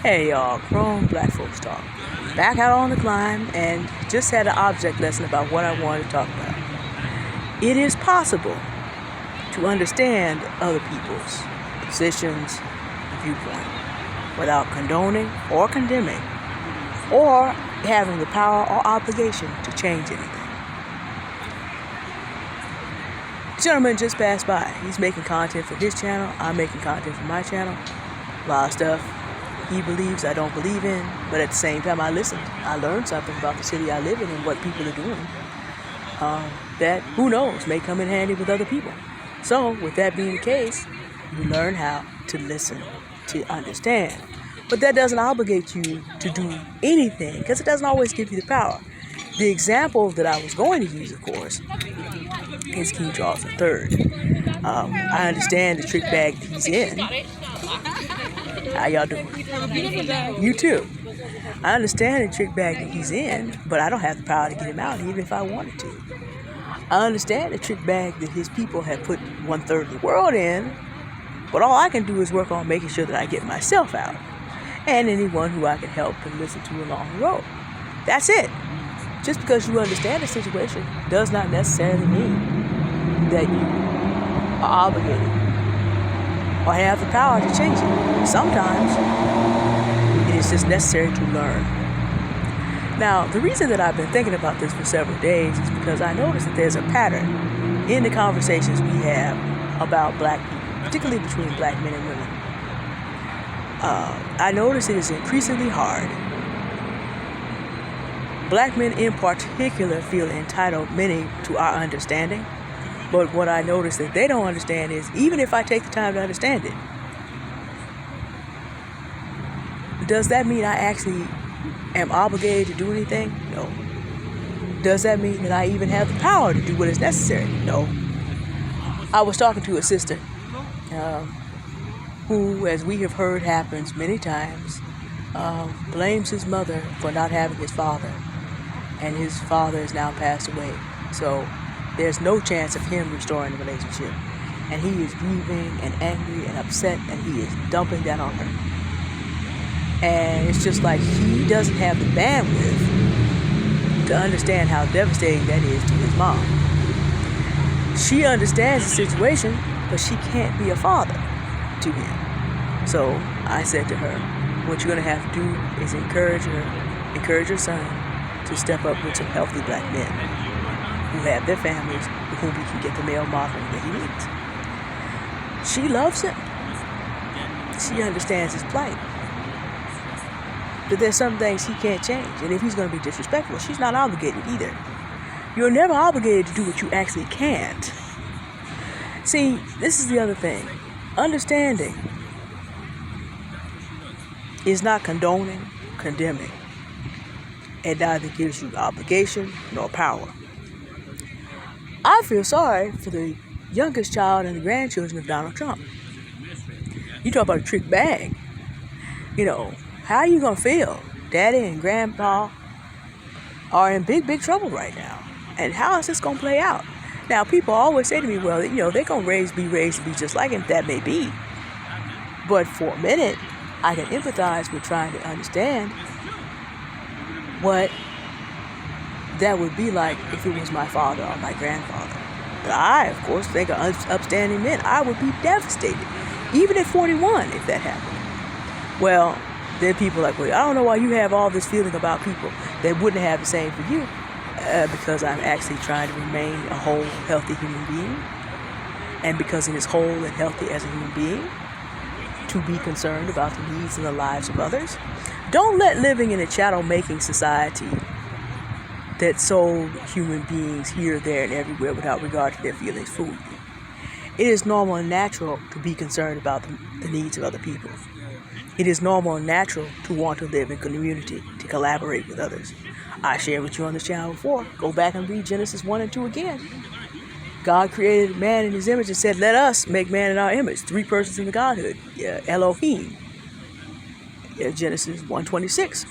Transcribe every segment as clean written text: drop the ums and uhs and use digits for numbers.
Hey y'all, grown black folks talk. Back out on the climb and just had an object lesson about what I wanted to talk about. It is possible to understand other people's positions, viewpoint, without condoning or condemning, or having the power or obligation to change anything. The gentleman just passed by. He's making content for his channel. I'm making content for my channel. A lot of stuff he believes I don't believe in, but at the same time I listened. I learned something about the city I live in and what people are doing that, who knows, may come in handy with other people. So with that being the case, you learn how to listen, to understand. But that doesn't obligate you to do anything, because it doesn't always give you the power. The example that I was going to use, of course, is King Charles III. I understand the trick bag that he's in. How y'all doing? You too. I understand the trick bag that he's in, but I don't have the power to get him out, even if I wanted to. I understand the trick bag that his people have put 1/3 of the world in, but all I can do is work on making sure that I get myself out, and anyone who I can help and listen to along the road. That's it. Just because you understand the situation does not necessarily mean that you are obligated or have the power to change it. Sometimes it is just necessary to learn. Now, the reason that I've been thinking about this for several days is because I noticed that there's a pattern in the conversations we have about black people, particularly between black men and women. I notice it is increasingly hard. Black men in particular feel entitled, many, to our understanding. But what I notice that they don't understand is, even if I take the time to understand it, does that mean I actually am obligated to do anything? No. Does that mean that I even have the power to do what is necessary? No. I was talking to a sister who, as we have heard happens many times, blames his mother for not having his father. And his father has now passed away. So there's no chance of him restoring the relationship. And he is grieving and angry and upset, and he is dumping that on her. And it's just like he doesn't have the bandwidth to understand how devastating that is to his mom. She understands the situation, but she can't be a father to him. So I said to her, what you're going to have to do is encourage your son to step up with some healthy black men who have their families, with whom he can get the male modeling that he needs. She loves him. She understands his plight. But there's some things he can't change. And if he's going to be disrespectful, she's not obligated either. You're never obligated to do what you actually can't. See, this is the other thing. Understanding is not condoning, condemning. It neither gives you obligation nor power. I feel sorry for the youngest child and the grandchildren of Donald Trump. You talk about a trick bag. You know, how are you going to feel? Daddy and Grandpa are in big, big trouble right now. And how is this going to play out? Now, people always say to me, well, you know, they're going to be raised to be just like him. That may be. But for a minute, I can empathize with trying to understand what that would be like if it was my father or my grandfather. But I, of course, think of upstanding men. I would be devastated, even at 41, if that happened. Well, then people are like, well, I don't know why you have all this feeling about people that wouldn't have the same for you. Because I'm actually trying to remain a whole, healthy human being. And because it is whole and healthy as a human being to be concerned about the needs and the lives of others. Don't let living in a chattel-making society that sold human beings here, there, and everywhere without regard to their feelings fool you. It is normal and natural to be concerned about the needs of other people. It is normal and natural to want to live in community, to collaborate with others. I shared with you on this channel before. Go back and read Genesis 1 and 2 again. God created man in his image and said, let us make man in our image. 3 persons in the Godhood. Elohim. Genesis 1:26.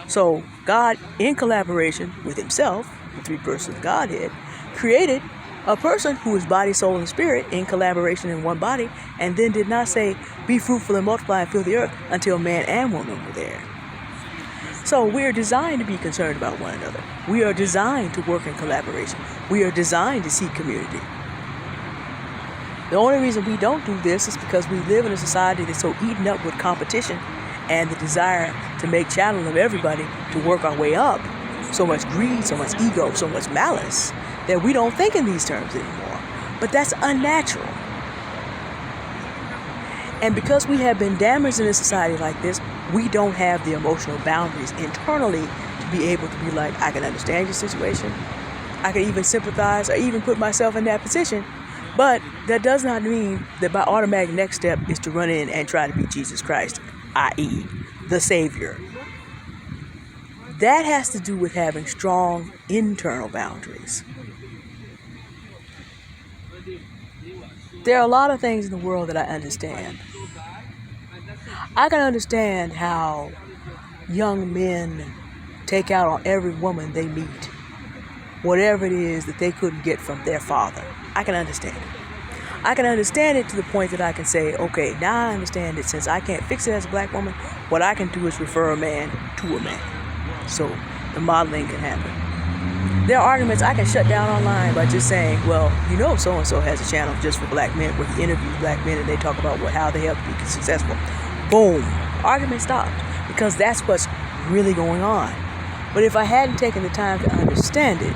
So God, in collaboration with himself, the 3 persons of Godhead, created A person who is body, soul, and spirit in collaboration in one body, and then did not say, be fruitful and multiply and fill the earth until man and woman were there. So we are designed to be concerned about one another. We are designed to work in collaboration. We are designed to seek community. The only reason we don't do this is because we live in a society that's so eaten up with competition and the desire to make chattel of everybody to work our way up. So much greed, so much ego, so much malice that we don't think in these terms anymore. But that's unnatural. And because we have been damaged in a society like this, we don't have the emotional boundaries internally to be able to be like, I can understand your situation. I can even sympathize or even put myself in that position. But that does not mean that my automatic next step is to run in and try to be Jesus Christ, i.e. the Savior. That has to do with having strong internal boundaries. There are a lot of things in the world that I understand. I can understand how young men take out on every woman they meet, whatever it is that they couldn't get from their father. I can understand it. I can understand it to the point that I can say, okay, now I understand it. Since I can't fix it as a black woman, what I can do is refer a man to a man. So the modeling can happen. There are arguments I can shut down online by just saying, well, you know, so-and-so has a channel just for black men where he interviews black men and they talk about how they help be successful. Boom. Argument stopped. Because that's what's really going on. But if I hadn't taken the time to understand it,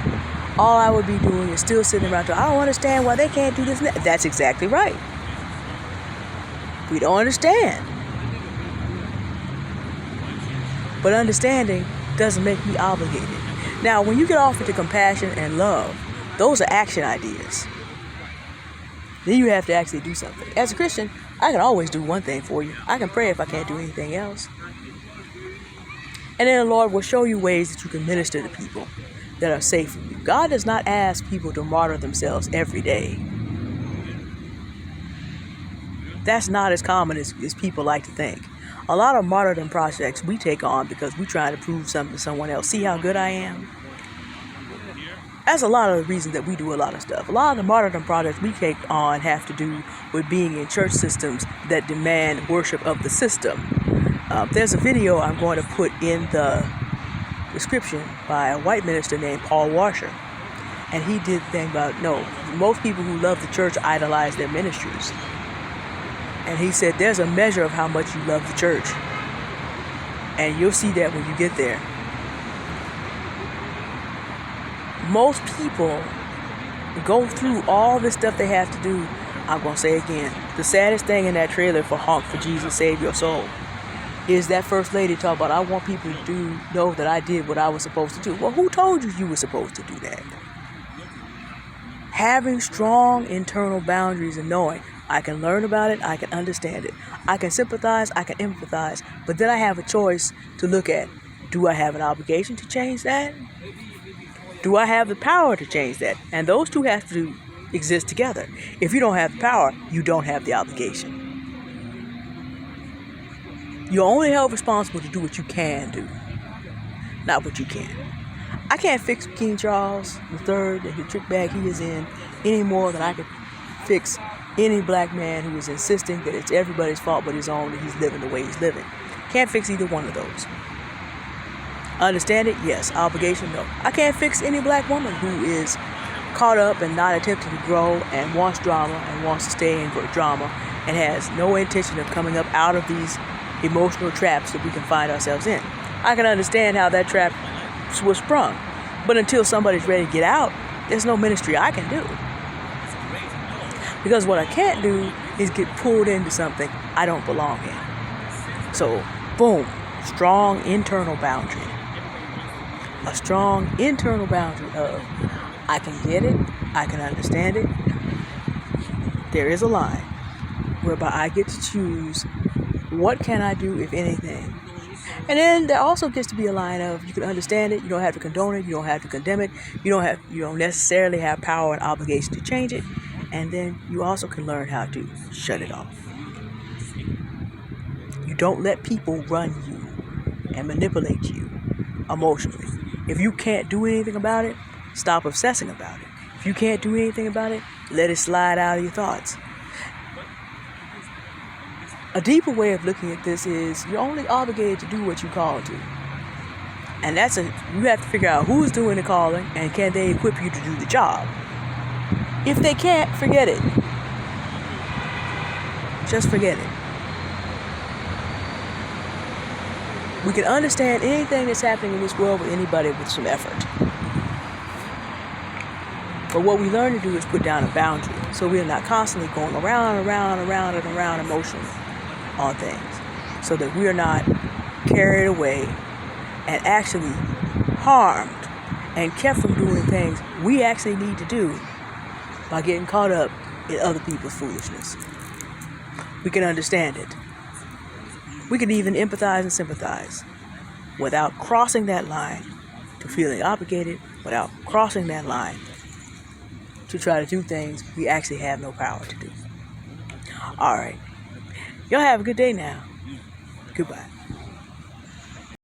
all I would be doing is still sitting around I don't understand why they can't do this and that. That's exactly right. We don't understand. But understanding doesn't make me obligated. Now, when you get off into compassion and love, those are action ideas. Then you have to actually do something. As a Christian, I can always do one thing for you. I can pray if I can't do anything else. And then the Lord will show you ways that you can minister to people that are safe for you. God does not ask people to martyr themselves every day. That's not as common as people like to think. A lot of martyrdom projects we take on because we're trying to prove something to someone else. See how good I am? That's a lot of the reasons that we do a lot of stuff. A lot of the martyrdom projects we take on have to do with being in church systems that demand worship of the system. There's a video I'm going to put in the description by a white minister named Paul Washer. And he did the thing about, most people who love the church idolize their ministries. And he said, there's a measure of how much you love the church. And you'll see that when you get there. Most people go through all this stuff they have to do. I'm going to say again, the saddest thing in that trailer for Honk for Jesus Save Your Soul is that first lady talk about, I want people to know that I did what I was supposed to do. Well, who told you you were supposed to do that? Having strong internal boundaries and knowing I can learn about it, I can understand it. I can sympathize, I can empathize. But then I have a choice to look at, do I have an obligation to change that? Do I have the power to change that? And those two have to exist together. If you don't have the power, you don't have the obligation. You're only held responsible to do what you can do, not what you can. I can't fix King Charles III and the trick bag he is in any more than I could fix any black man who is insisting that it's everybody's fault but his own, that he's living the way he's living. Can't fix either one of those. Understand it? Yes. Obligation? No. I can't fix any black woman who is caught up and not attempting to grow and wants drama and wants to stay in drama and has no intention of coming up out of these emotional traps that we can find ourselves in. I can understand how that trap was sprung. But until somebody's ready to get out, there's no ministry I can do. Because what I can't do is get pulled into something I don't belong in. So, boom, strong internal boundary. A strong internal boundary of, I can get it, I can understand it. There is a line whereby I get to choose what can I do, if anything. And then there also gets to be a line of, you can understand it, you don't have to condone it, you don't have to condemn it, you don't necessarily have power and obligation to change it. And then you also can learn how to shut it off. You don't let people run you and manipulate you emotionally. If you can't do anything about it, stop obsessing about it. If you can't do anything about it, let it slide out of your thoughts. A deeper way of looking at this is you're only obligated to do what you called to. And you have to figure out who's doing the calling and can they equip you to do the job. If they can't, forget it. Just forget it. We can understand anything that's happening in this world with anybody with some effort. But what we learn to do is put down a boundary so we're not constantly going around and around and around and around emotionally on things, so that we're not carried away and actually harmed and kept from doing things we actually need to do by getting caught up in other people's foolishness. We can understand it. We can even empathize and sympathize without crossing that line to feeling obligated, without crossing that line to try to do things we actually have no power to do. All right. Y'all have a good day now. Goodbye.